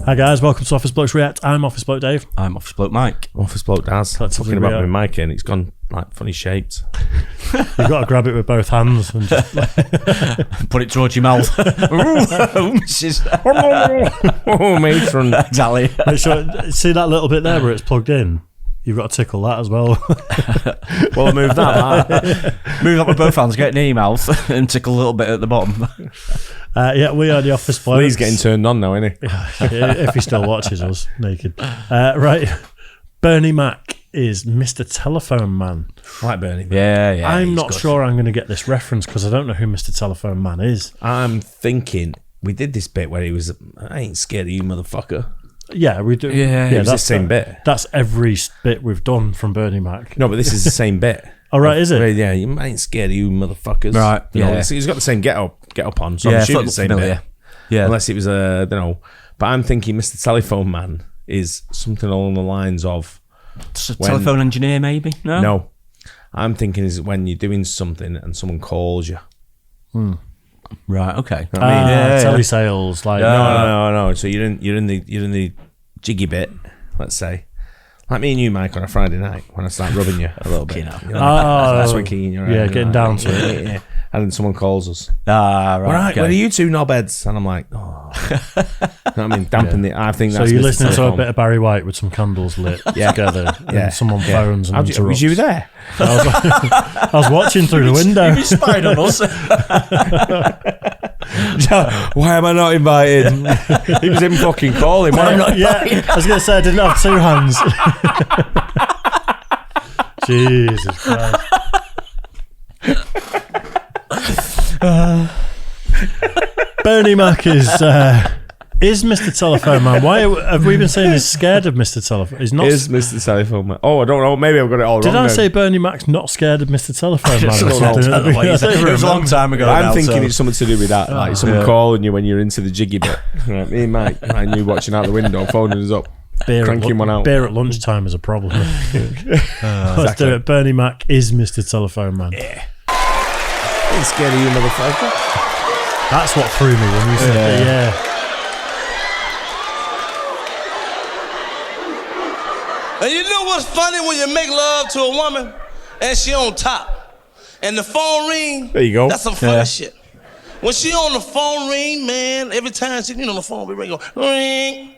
Hi guys, welcome to Office Blokes React. I'm Office Bloke Dave. I'm Office Bloke Mike. Office Bloke Daz. Talking about my mic and it's gone like funny shapes. You've got to grab it with both hands and just put it towards your mouth. Oh, matron. Exactly. See that little bit there where it's plugged in? You've got to tickle that as well. Well, I moved that. Move that with both hands, get it near your mouth and tickle a little bit at the bottom. Yeah, we are the Office Blokes. He's getting turned on now, isn't he? If he still watches us naked. Right. Bernie Mac is Mr. Telephone Man. I like Bernie. Yeah. I'm not sure I'm going to get this reference because I don't know who Mr. Telephone Man is. I'm thinking we did this bit where he was, I ain't scared of you, motherfucker. Yeah, we do. Yeah, it was the same bit. That's every bit we've done from Bernie Mac. No, but this is the same bit. Oh, right, is it? Yeah, you ain't scared of you, motherfuckers. Right, You know, yeah. he's got the same get up on, so Yeah, I'm assuming it's the same familiar. bit. Yeah. Unless it was I don't know. But I'm thinking Mr. Telephone Man is something along the lines of Telephone engineer, maybe? No? No. I'm thinking is when you're doing something and someone calls you. Right, okay. You know what I mean? Telesales, like No. So you're in the jiggy bit, let's say. Like me and you, Mike, on a Friday night when I start rubbing you a little bit. You know, that's when keying your yeah, getting down to it. Yeah. And then someone calls us. Right. Right, okay. where are you two knobheads? And I'm like, oh. You know what I mean? Dampen the. I think that's. So you're Mr. listening to a Telephone. bit of Barry White with some candles lit together, and someone phones and interrupts. Was you there? I was watching through the window. You spied on us. Why am I not invited? He was in fucking calling. Why am I not Yeah, I was going to say I didn't have two hands. Jesus Christ. Bernie Mac is Mr. Telephone Man. Why have we been saying he's scared of Mr. Telephone? He's not. Is Mr. Telephone Man? Oh, I don't know. Maybe I've got it all wrong. Did I then. say Bernie Mac's not scared of Mr. Telephone Man? It was a long time ago. I'm thinking it's something to do with that. Like someone calling you when you're into the jiggy bit. Right, me and Mike, and you watching out the window, phoning us up. Cranking one out. Beer at lunchtime is a problem. Let's do it. Bernie Mac is Mr. Telephone Man. Yeah. Ain't scared of you, motherfucker. That's what threw me when you said that. Yeah. And you know what's funny when you make love to a woman and she on top and the phone ring? There you go. That's some funny shit. When she on the phone ring, man, every time she, the phone be ringing, ring,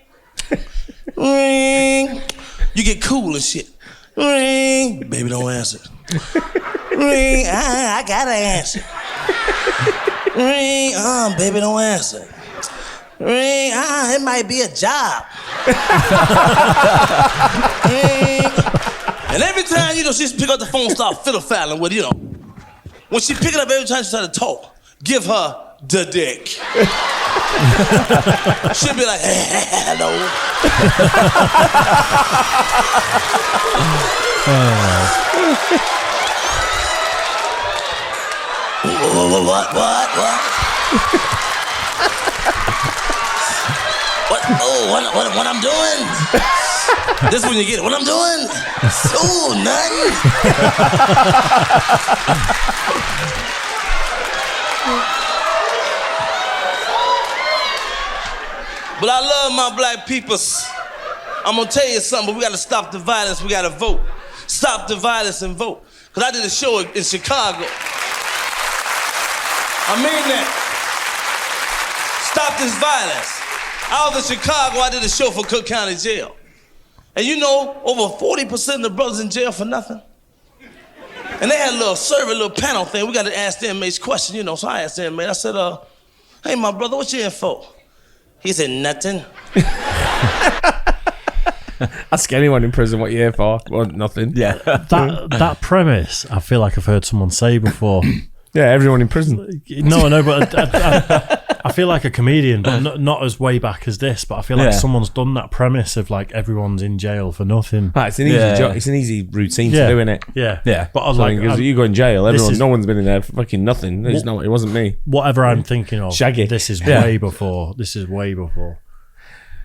ring. You get cool and shit. Ring, baby, don't answer. Ring, I gotta answer. Ring, baby, don't answer. Ring, it might be a job. Ring. And every time, she pick up the phone, start fiddle-faddling with, when she pick it up every time she try to talk, give her the dick. She'll be like, hello. What? What I'm doing? This is when you get it. What I'm doing? Oh, nothing. But I love my black peoples. I'm gonna tell you something, but we gotta stop the violence, we gotta vote. Stop the violence and vote. Cause I did a show in Chicago. I mean that. Stop this violence. I was in Chicago, I did a show for Cook County Jail. And over 40% of the brothers in jail for nothing. And they had a little survey, a little panel thing. We got to ask the inmates questions, So I asked the inmate, I said, hey, my brother, what you in for? He said, nothing. Ask anyone in prison what you're here for. Well, nothing. Yeah. That premise, I feel like I've heard someone say before. Yeah, everyone in prison. No, but I feel like a comedian, but not as way back as this. But I feel like someone's done that premise of like everyone's in jail for nothing. It's an easy job. It's an easy routine to do, innit? Yeah. But I was like, you go in jail, no one's been in there for fucking nothing. It wasn't me. Whatever I'm thinking of, Shaggy. This is way before. This is way before.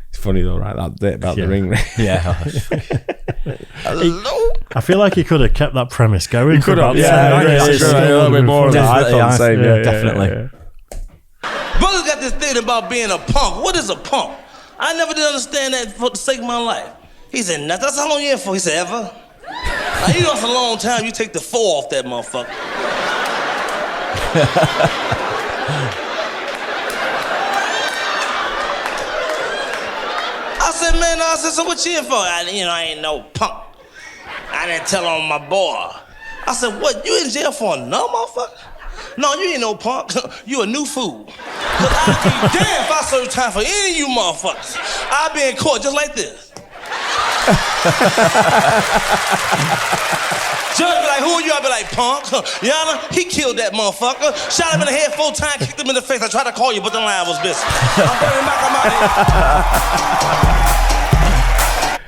It's funny though, right? That bit about the ring. Yeah. Hello? I feel like he could have kept that premise going. He could have. Yeah, a little bit more of that. I thought the same. Yeah, definitely. Brothers got this thing about being a punk. What is a punk? I never did understand that for the sake of my life. He said, nothing. That's how long you in for? He said, ever? Now, you know it's a long time. You take the 4 off that motherfucker. I said, man, so what you in for? I ain't no punk. I didn't tell on my boy. I said, what, you in jail for no motherfucker? No, you ain't no punk. You a new fool. Cause I'd be damn if I serve time for any of you motherfuckers. I'd be in court just like this. Judge be like, who are you? I'd be like, punk. Your Honor, he killed that motherfucker. Shot him in the head 4 times, kicked him in the face. I tried to call you, but the line was busy.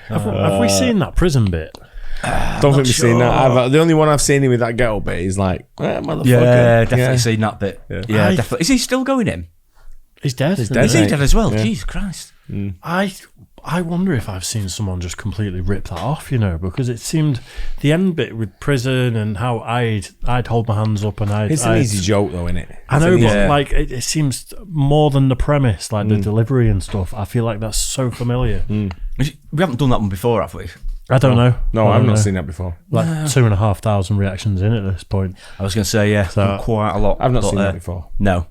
Have we seen that prison bit? Don't think we've seen that. The only one I've seen him with that get-up bit is like, motherfucker. Yeah, definitely seen that bit. Yeah, definitely. Is he still going in? He's dead. Is he dead as well? Yeah. Jesus Christ. I wonder if I've seen someone just completely rip that off, because it seemed the end bit with prison and how I'd hold my hands up and it's an easy joke though, isn't it? I know, but like it seems more than the premise, like the delivery and stuff. I feel like that's so familiar. We haven't done that one before, have we? I don't know. No, I've not seen that before. Like 2,500 reactions in at this point. I was going to say, so, quite a lot. I've not seen that before. No.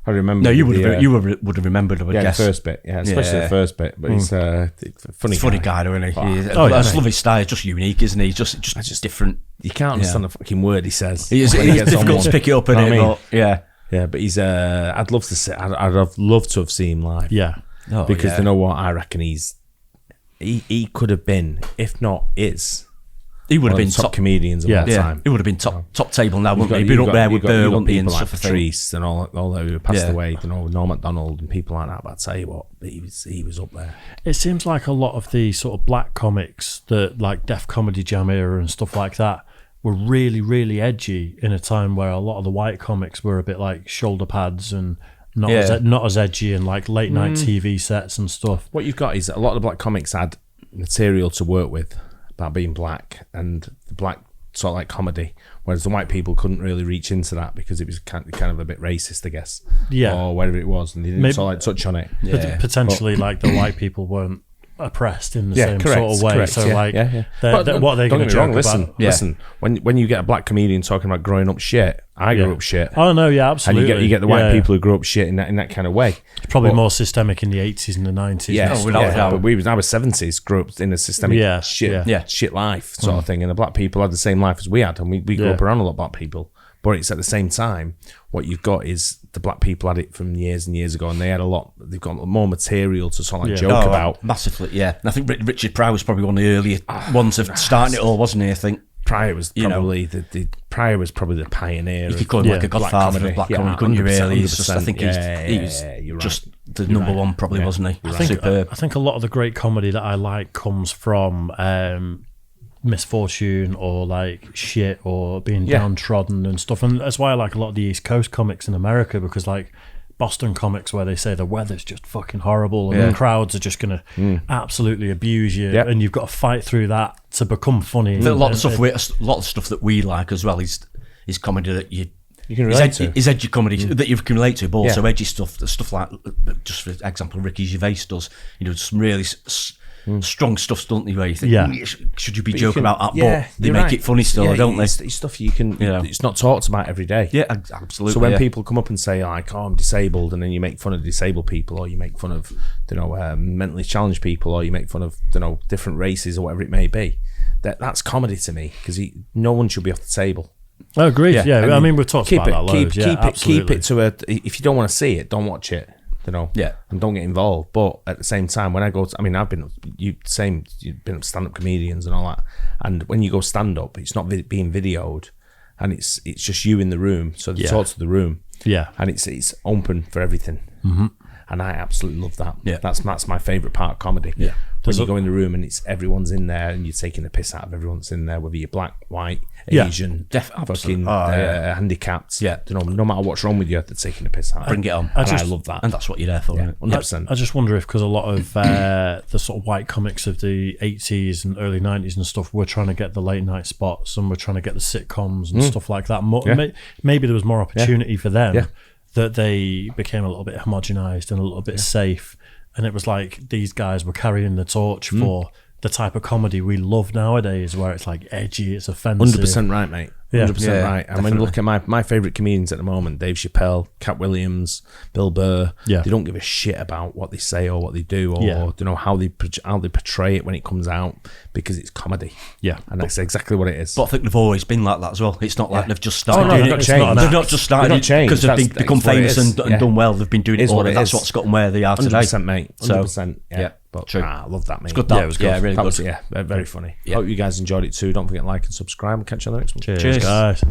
I remember. No, you would have remembered. I would guess. The first bit, especially the first bit. But he's a funny guy, though, isn't he? I love his style. It's just unique, isn't he? Just different. You can't understand the fucking word he says. He's difficult to pick it up, isn't it? But, yeah, but he's. I'd love to see. I'd have loved to have seen him live. Yeah, because you know what? I reckon he could have been, if not is. He would have been top comedians of all time. He would have been top table now, wouldn't he? He'd been up there with Burr, wouldn't he? And like stuff. Patrice and all who passed away, Norm Macdonald and people like that. But I tell you what, he was up there. It seems like a lot of the sort of black comics, that like Def Comedy Jam era and stuff like that, were really, really edgy in a time where a lot of the white comics were a bit like shoulder pads and not as edgy and like late night TV sets and stuff. What you've got is a lot of the black comics had material to work with about being black and the black sort of like comedy, whereas the white people couldn't really reach into that because it was kind of a bit racist, I guess, or whatever it was, and they didn't sort of like touch on it. Potentially, like the white people weren't oppressed in the same sort of way. Correct, so like, but what are they going to joke about? Listen. When you get a black comedian talking about growing up shit, I grew up shit. Oh no, yeah, absolutely. And you get the white people who grew up shit in that kind of way. It's probably more systemic in the 80s and the 90s. But I was 70s, grew up in a systemic shit life sort of thing, and the black people had the same life as we had, and we grew up around a lot of black people. But it's at the same time, what you've got is the black people had it from years and years ago, and they've got more material to sort of like joke about. Massively, yeah. And I think Richard Pryor was probably one of the earlier ones of starting it all, wasn't he? I think Pryor was probably Pryor was probably the pioneer. You could call him like a godfather of black comedy, couldn't you? Really, he's just, I think he was just the number one, probably, wasn't he? I think a lot of the great comedy that I like comes from misfortune or like shit or being downtrodden and stuff, and that's why I like a lot of the East Coast comics in America, because like Boston comics where they say the weather's just fucking horrible and the crowds are just gonna absolutely abuse you, and you've got to fight through that to become funny. A lot of stuff that we like as well is comedy that you can relate to. Is edgy comedy that you can relate to, but also edgy stuff like, just for example, Ricky Gervais does. Some really strong stuff, don't they? Where you think, should you be joking about that? But they make it funny still, don't they? It's stuff you can. It's not talked about every day. Yeah, absolutely. So when people come up and say like, "Oh, I'm disabled," and then you make fun of disabled people, or you make fun of mentally challenged people, or you make fun of different races or whatever it may be, that's comedy to me, because no one should be off the table. I agree. I mean, we've talked about that loads. Keep it to a. If you don't want to see it, don't watch it. And don't get involved. But at the same time, when I go to, I've been you've been stand-up comedians and all that, and when you go stand-up, it's not being videoed, and it's just you in the room, so they talk to the room, and it's open for everything, and I absolutely love that. That's my favourite part of comedy. When you go in the room and it's everyone's in there and you're taking the piss out of everyone's in there, whether you're black, white, Asian, fucking handicapped. No matter what's wrong with you, they're taking the piss out. Bring it on. I love that, and that's what you're there for. 100%. I just wonder if, because a lot of the sort of white comics of the 80s and early 90s and stuff were trying to get the late night spots and were trying to get the sitcoms and stuff like that. Maybe there was more opportunity for them, that they became a little bit homogenized and a little bit safe. and it was like these guys were carrying the torch for the type of comedy we love nowadays, where it's like edgy, it's offensive. 100% right, mate. 100% right. And when you look at my favourite comedians at the moment, Dave Chappelle, Cat Williams, Bill Burr, they don't give a shit about what they say or what they do, or you know how they portray it when it comes out, because it's comedy. Yeah, and that's exactly what it is. But I think they've always been like that as well. It's not like they've just started. They've not changed. They've not just started because they've become famous and done well. They've been doing it all. That's what's got them where they are today. 100%, mate. 100%. Yeah. But true. I love that, mate. It's good. It was good. Yeah, really good. That was very funny. Hope you guys enjoyed it too. Don't forget to like and subscribe. We'll catch you on the next one. Cheers. Guys.